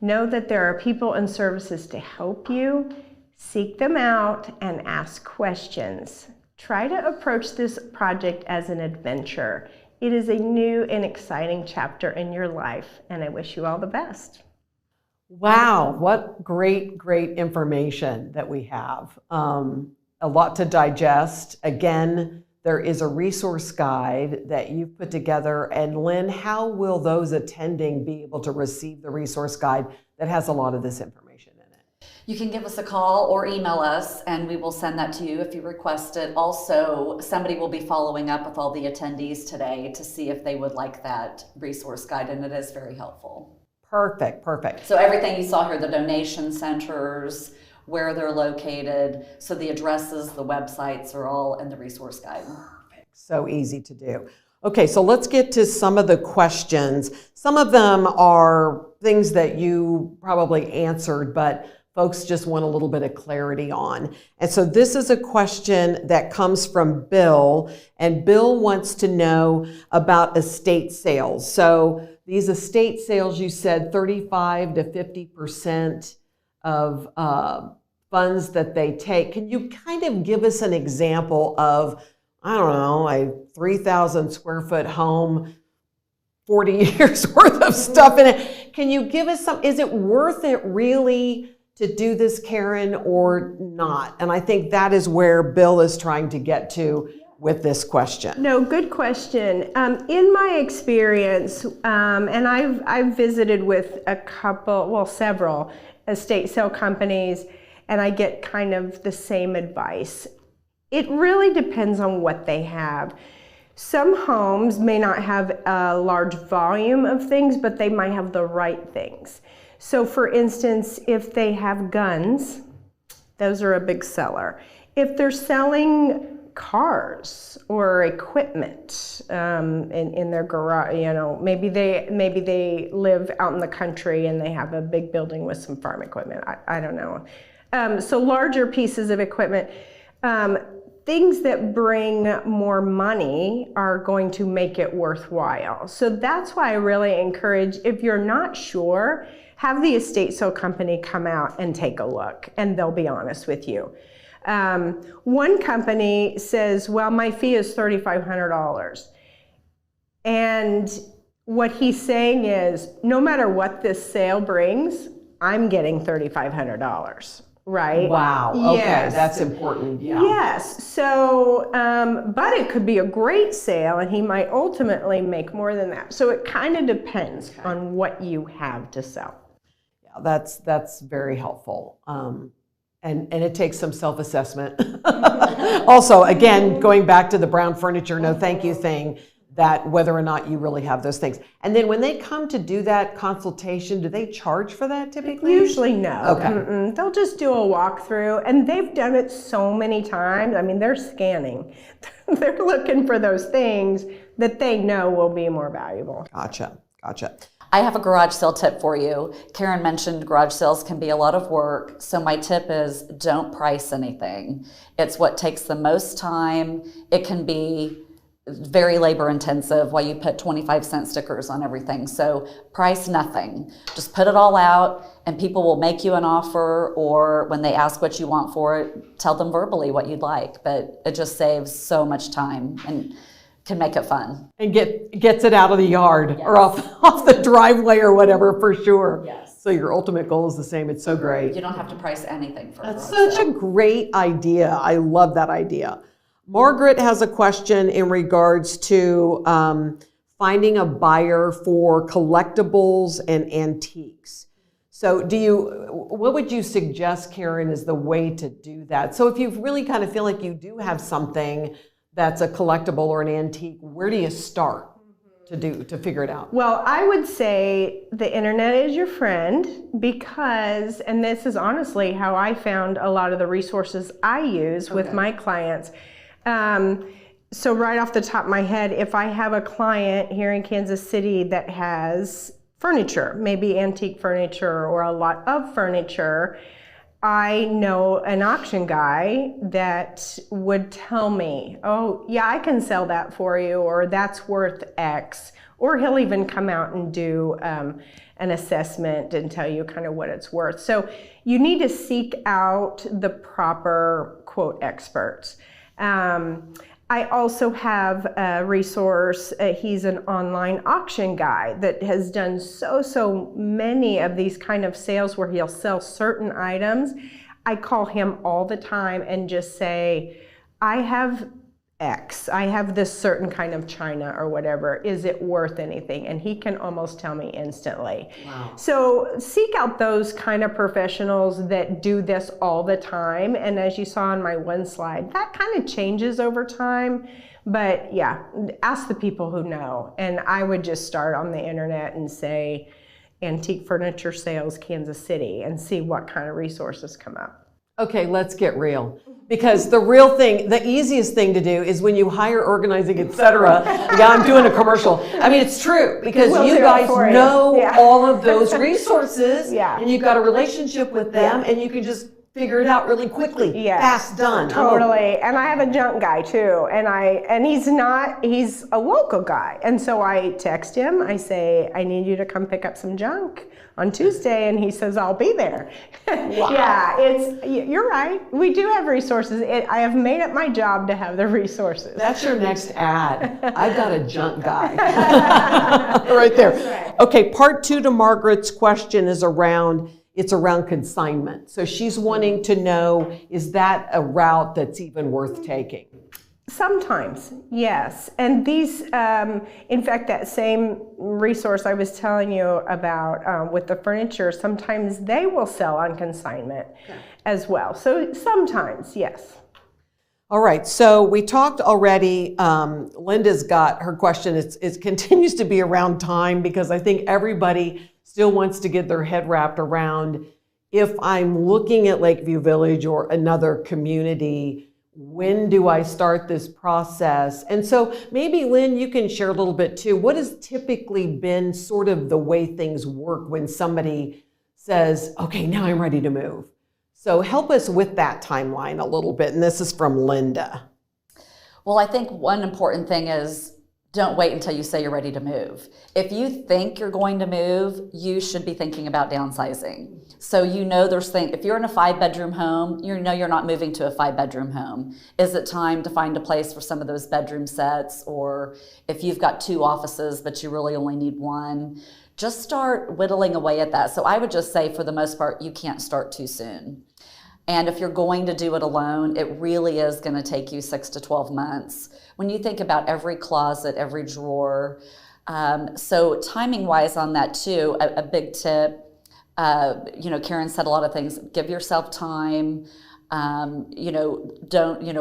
Know that there are people and services to help you. Seek them out and ask questions. Try to approach this project as an adventure. It is a new and exciting chapter in your life, and I wish you all the best. Wow, what great information that we have. A lot to digest. Again, there is a resource guide that you've put together. And Lynn, how will those attending be able to receive the resource guide that has a lot of this information in it? You can give us a call or email us and we will send that to you if you request it. Also, somebody will be following up with all the attendees today to see if they would like that resource guide, and it is very helpful. Perfect. So everything you saw here, the donation centers, where they're located, so the addresses, the websites are all in the resource guide. Perfect. So easy to do. Okay, so let's get to some of the questions. Some of them are things that you probably answered, but folks just want a little bit of clarity on. And so this is a question that comes from Bill, and Bill wants to know about estate sales. So these estate sales, you said 35 to 50% of funds that they take. Can you kind of give us an example of, I don't know, a 3,000 square foot home, 40 years worth of stuff in it? Can you give us some, is it worth it really to do this, Karen, or not? And I think that is where Bill is trying to get to with this question. No, good question. In my experience, and I've visited with several estate sale companies, and I get kind of the same advice. It really depends on what they have. Some homes may not have a large volume of things, but they might have the right things. So for instance, if they have guns, those are a big seller. If they're selling cars or equipment in their garage, maybe they live out in the country and they have a big building with some farm equipment. I don't know. So larger pieces of equipment. Things that bring more money are going to make it worthwhile. So that's why I really encourage, if you're not sure, have the estate sale company come out and take a look, and they'll be honest with you. One company says, well, my fee is $3,500. And what he's saying is, no matter what this sale brings, I'm getting $3,500. Right? Wow. Okay, yes. That's important. Yeah. Yes. So, but it could be a great sale, and he might ultimately make more than that. So it kind of depends on what you have to sell. Yeah, that's very helpful. And it takes some self-assessment. Also, again, going back to the brown furniture, no thank you thing, that whether or not you really have those things. And then when they come to do that consultation, do they charge for that typically? Usually no. Okay. Mm-mm. They'll just do a walkthrough, and they've done it so many times. I mean, they're scanning. They're looking for those things that they know will be more valuable. Gotcha. I have a garage sale tip for you. Karen mentioned garage sales can be a lot of work, so my tip is don't price anything. It's what takes the most time. It can be very labor intensive while you put 25-cent stickers on everything. So price nothing. Just put it all out and people will make you an offer, or when they ask what you want for it, tell them verbally what you'd like. But it just saves so much time and can make it fun. And gets it out of the yard or off the driveway or whatever, for sure. Yes. So your ultimate goal is the same. It's so great. You don't have to price anything for a That's garage such sale. a great idea. I love that idea. Margaret has a question in regards to finding a buyer for collectibles and antiques. So what would you suggest, Karen, is the way to do that? So if you really kind of feel like you do have something that's a collectible or an antique, where do you start to figure it out? Well, I would say the internet is your friend because, and this is honestly how I found a lot of the resources I use with my clients. So right off the top of my head, if I have a client here in Kansas City that has furniture, maybe antique furniture or a lot of furniture, I know an auction guy that would tell me, oh yeah, I can sell that for you, or that's worth X, or he'll even come out and do an assessment and tell you kind of what it's worth. So you need to seek out the proper quote experts. I also have a resource. He's an online auction guy that has done so many of these kind of sales where he'll sell certain items. I call him all the time and just say, I have X. I have this certain kind of china or whatever. Is it worth anything? And he can almost tell me instantly. Wow. So seek out those kind of professionals that do this all the time. And as you saw on my one slide, that kind of changes over time. But yeah, ask the people who know. And I would just start on the internet and say, antique furniture sales, Kansas City, and see what kind of resources come up. Okay, let's get real. Because the real thing, the easiest thing to do is when you hire organizing, etc. Yeah, I'm doing a commercial. I mean, it's true because you guys know all of those resources, and you've got a relationship with them, and you can just figure it out really quickly. Fast, done. Totally. And I have a junk guy too, and he's a local guy, and so I text him. I say, I need you to come pick up some junk on Tuesday, and he says, I'll be there. Wow. Yeah, you're right. We do have resources. I have made it my job to have the resources. That's your next ad. I've got a junk guy. Right there. Right. Okay, part 2 to Margaret's question is around consignment. So she's wanting to know, is that a route that's even worth taking? Sometimes, yes. And these, in fact, that same resource I was telling you about with the furniture, sometimes they will sell on consignment as well. So sometimes, yes. All right, so we talked already, Linda's got her question, it continues to be around time because I think everybody still wants to get their head wrapped around, if I'm looking at Lakeview Village or another community, when do I start this process? And so maybe, Lynn, you can share a little bit too. What has typically been sort of the way things work when somebody says, okay, now I'm ready to move? So help us with that timeline a little bit. And this is from Linda. Well, I think one important thing is don't wait until you say you're ready to move. If you think you're going to move, you should be thinking about downsizing. So if you're in a 5-bedroom home, you know you're not moving to a 5-bedroom home. Is it time to find a place for some of those bedroom sets? Or if you've got 2 offices, but you really only need 1, just start whittling away at that. So I would just say, for the most part, you can't start too soon. And if you're going to do it alone, it really is going to take you 6 to 12 months. When you think about every closet, every drawer. So timing wise on that too, a big tip, Karen said a lot of things. Give yourself time.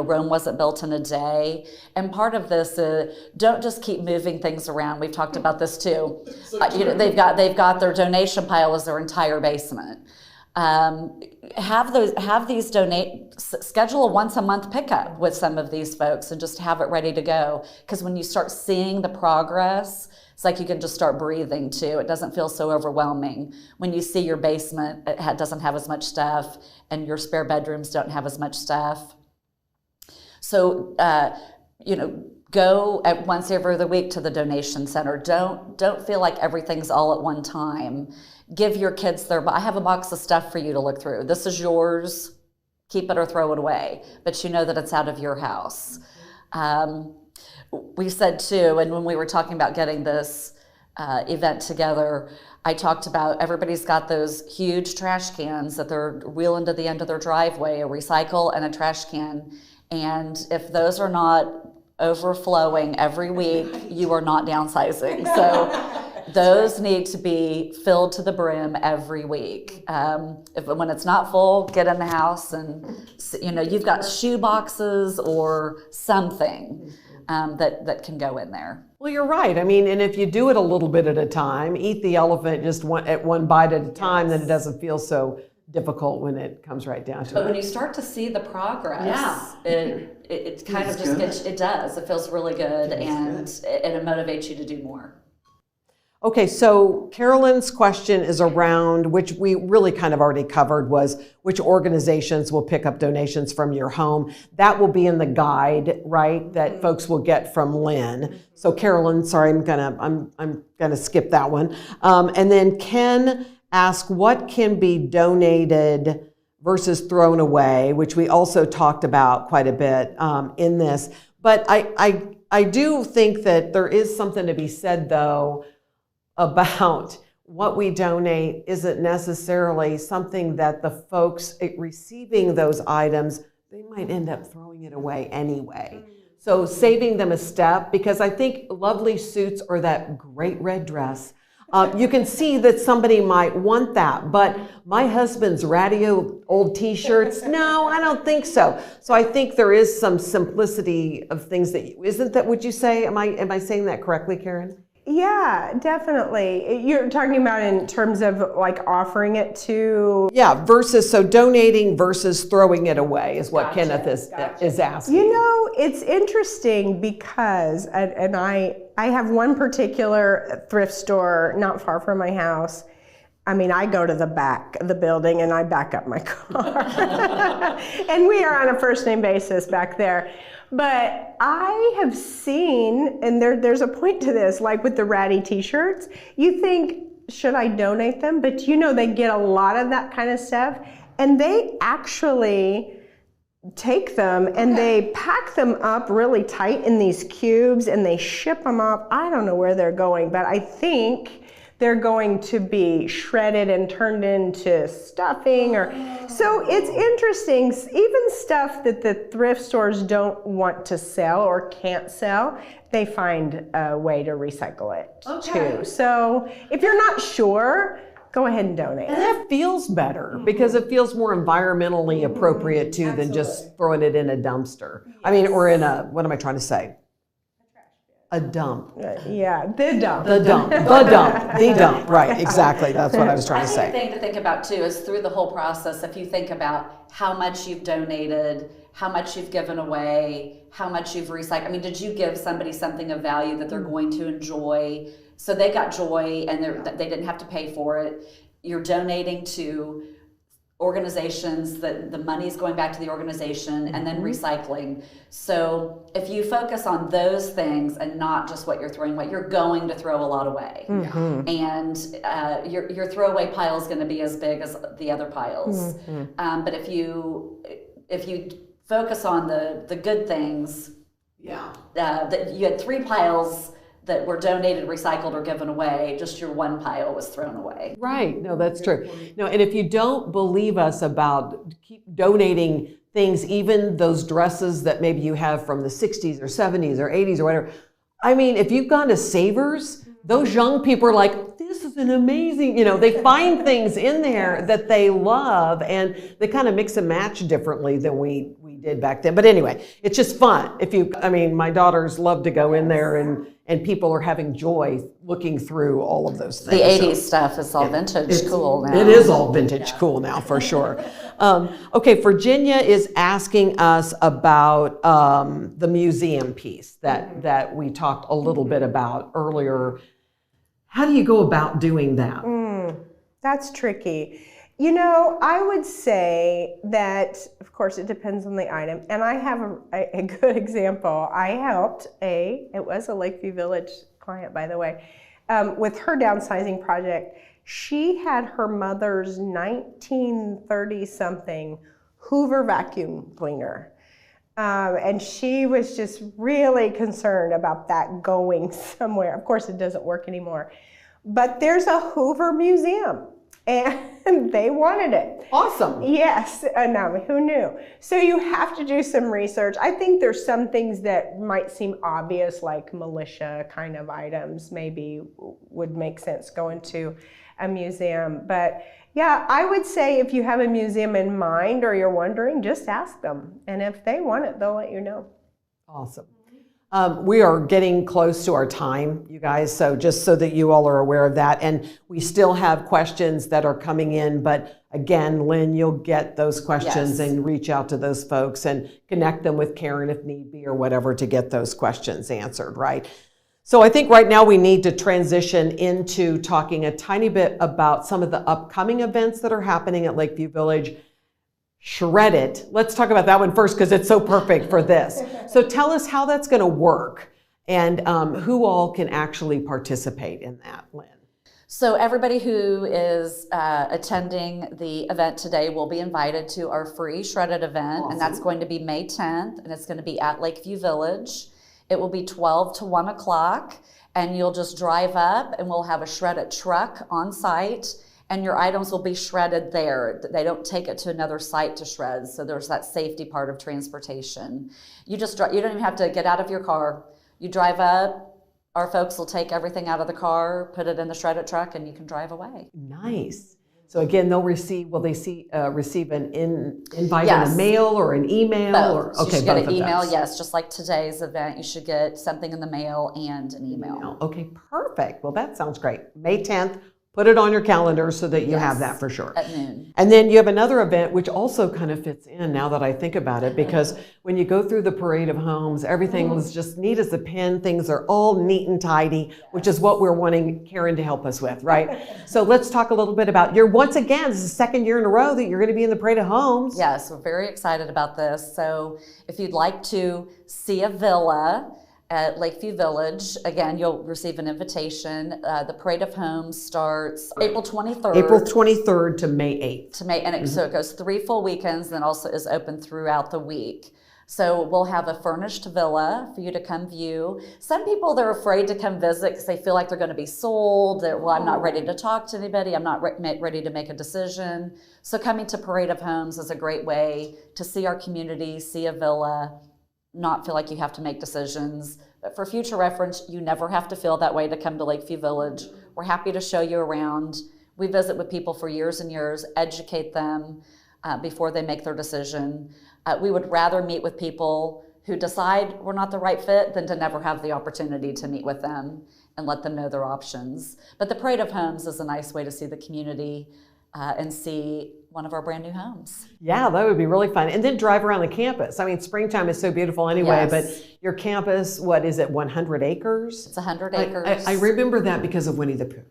Rome wasn't built in a day. And part of this is don't just keep moving things around. We've talked about this too. They've got their donation pile as their entire basement. Schedule a once a month pickup with some of these folks and just have it ready to go. Because when you start seeing the progress, it's like you can just start breathing too. It doesn't feel so overwhelming when you see your basement doesn't have as much stuff and your spare bedrooms don't have as much stuff. So, go at once every other week to the donation center. Don't feel like everything's all at one time. Give your kids I have a box of stuff for you to look through. This is yours. Keep it or throw it away. But you know that it's out of your house. We said too, and when we were talking about getting this event together, I talked about everybody's got those huge trash cans that they're wheeling to the end of their driveway, a recycle and a trash can. And if those are not overflowing every week, you are not downsizing. So those need to be filled to the brim every week. When it's not full, get in the house and you've got shoe boxes or something that can go in there. Well, you're right. I mean, and if you do it a little bit at a time, eat the elephant just one bite at a time, then it doesn't feel so difficult when it comes right down to it. But when you start to see the progress, it kind of just it does. It feels really good, and it motivates you to do more. Okay, so Carolyn's question is around, which we really kind of already covered, was which organizations will pick up donations from your home. That will be in the guide, right, that folks will get from Lynn. So Carolyn, sorry, I'm gonna skip that one. And then Ken asked, what can be donated versus thrown away, which we also talked about quite a bit in this. But I do think that there is something to be said, though, about what we donate isn't necessarily something that the folks receiving those items, they might end up throwing it away anyway. So saving them a step, because I think lovely suits or that great red dress, you can see that somebody might want that, but my husband's radio old t-shirts, no, I don't think so. So I think there is some simplicity of things isn't that, would you say, am I saying that correctly, Karen? Yeah, definitely. You're talking about in terms of like offering it to... Yeah, so donating versus throwing it away is what Kenneth is asking. It's interesting because, and I have one particular thrift store not far from my house. I mean, I go to the back of the building and I back up my car. And we are on a first name basis back there. But I have seen, and there's a point to this, like with the ratty t-shirts, you think, should I donate them? But they get a lot of that kind of stuff, and they actually take them and they pack them up really tight in these cubes and they ship them up. I don't know where they're going, but I think they're going to be shredded and turned into stuffing so it's interesting, even stuff that the thrift stores don't want to sell or can't sell, they find a way to recycle it too. So if you're not sure, go ahead and donate. And that feels better because it feels more environmentally appropriate too than just throwing it in a dumpster. Yes. I mean, or in what am I trying to say? A dump. Yeah, the dump. The dump. The dump. The dump. Right, exactly. That's what I was trying to say. I think the thing to think about too is through the whole process, if you think about how much you've donated, how much you've given away, how much you've recycled. I mean, did you give somebody something of value that they're going to enjoy? So they got joy and they didn't have to pay for it. You're donating to organizations that the money is going back to the organization and then recycling. So if you focus on those things and not just what you're throwing away, you're going to throw a lot away. And your throwaway pile is going to be as big as the other piles. But if you focus on the good things, that you had 3 piles that were donated, recycled, or given away, just your one pile was thrown away. Right, no, that's true. No, and if you don't believe us about keep donating things, even those dresses that maybe you have from the 60s or 70s or 80s or whatever, I mean, if you've gone to Savers, those young people are like, this is is an amazing, they find things in there that they love, and they kind of mix and match differently than we did back then. But anyway, it's just fun. My daughters love to go in there, and people are having joy looking through all of those things. The 80s stuff is all vintage cool now. It is all vintage cool now, for sure. Okay, Virginia is asking us about the museum piece that we talked a little bit about earlier. How do you go about doing that? That's tricky. I would say that, of course, it depends on the item. And I have a good example. I helped it was a Lakeview Village client, by the way, with her downsizing project. She had her mother's 1930-something Hoover vacuum cleaner. And she was just really concerned about that going somewhere. Of course, it doesn't work anymore. But there's a Hoover museum, and they wanted it. Awesome. Yes, no, who knew? So you have to do some research. I think there's some things that might seem obvious, like militia kind of items maybe would make sense going to a museum. But yeah, I would say if you have a museum in mind or you're wondering, just ask them. And if they want it, they'll let you know. Awesome. We are getting close to our time, you guys, so just so that you all are aware of that. And we still have questions that are coming in, but again, Lynn, you'll get those questions and reach out to those folks and connect them with Karen if need be or whatever to get those questions answered, right? So I think right now we need to transition into talking a tiny bit about some of the upcoming events that are happening at Lakeview Village. Shred It. Let's talk about that one first because it's so perfect for this. So tell us how that's going to work and who all can actually participate in that, Lynn. So everybody who is attending the event today will be invited to our free Shred It event. Awesome. And that's going to be May 10th, and it's going to be at Lakeview Village. It will be 12 to 1 o'clock, and you'll just drive up and we'll have a Shred It truck on site. And your items will be shredded there. They don't take it to another site to shred, so there's that safety part of transportation. You don't even have to get out of your car. You drive up, our folks will take everything out of the car, put it in the Shred It truck, and you can drive away. Nice. So again, will they receive an invite in the mail or an email? Both. You should get an email, yes, just like today's event. You should get something in the mail and an email. Okay, perfect. Well, that sounds great. May 10th. Put it on your calendar so that you have that for sure. At noon. And then you have another event which also kind of fits in now that I think about it, because when you go through the Parade of Homes, everything was just neat as a pin. Things are all neat and tidy, which is what we're wanting Karen to help us with, right? So let's talk a little bit about once again, this is the second year in a row that you're going to be in the Parade of Homes. Yes, we're very excited about this. So if you'd like to see a villa at Lakeview Village, again, you'll receive an invitation. The Parade of Homes starts April 23rd. April 23rd to May 8th. So it goes 3 full weekends, and then also is open throughout the week. So we'll have a furnished villa for you to come view. Some people, they're afraid to come visit because they feel like they're going to be sold. I'm not ready to talk to anybody. I'm not ready to make a decision. So coming to Parade of Homes is a great way to see our community, see a villa, not feel like you have to make decisions. But for future reference, you never have to feel that way to come to Lakeview Village. We're happy to show you around. We visit with people for years and years, educate them before they make their decision. We would rather meet with people who decide we're not the right fit than to never have the opportunity to meet with them and let them know their options. But the Parade of Homes is a nice way to see the community and see one of our brand new homes. Yeah, that would be really fun. And then drive around the campus. I mean, springtime is so beautiful anyway, but your campus, what is it, 100 acres? It's 100 acres. I remember that because of Winnie the Pooh.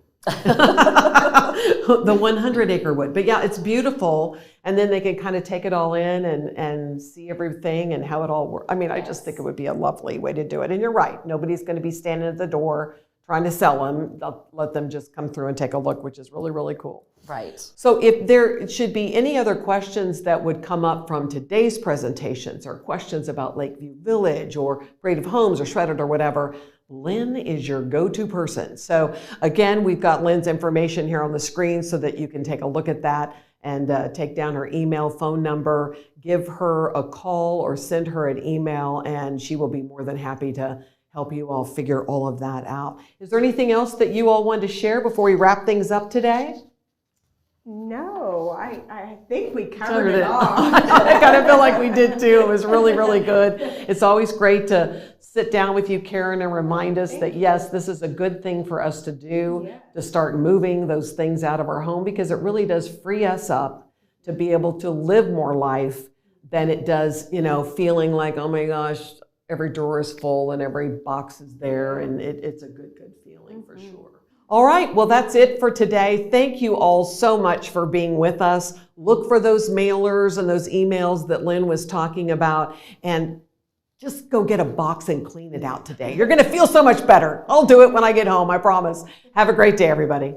The 100-acre wood. But yeah, it's beautiful. And then they can kind of take it all in and see everything and how it all works. I mean, I just think it would be a lovely way to do it. And you're right. Nobody's going to be standing at the door trying to sell them. They'll let them just come through and take a look, which is really, really cool. Right. So if there should be any other questions that would come up from today's presentations or questions about Lakeview Village or Parade of Homes or Shred It or whatever, Lynn is your go-to person. So again, we've got Lynn's information here on the screen so that you can take a look at that and take down her email, phone number, give her a call or send her an email, and she will be more than happy to help you all figure all of that out. Is there anything else that you all wanted to share before we wrap things up today? No, I think we covered it all. I kind of feel like we did too. It was really, really good. It's always great to sit down with you, Karen, and remind us that yes, this is a good thing for us to do, to start moving those things out of our home, because it really does free us up to be able to live more life than it does, you know, feeling like, oh my gosh, every drawer is full and every box is there, and it's a good feeling for sure. All right, well, that's it for today. Thank you all so much for being with us. Look for those mailers and those emails that Lynn was talking about, and just go get a box and clean it out today. You're going to feel so much better. I'll do it when I get home, I promise. Have a great day, everybody.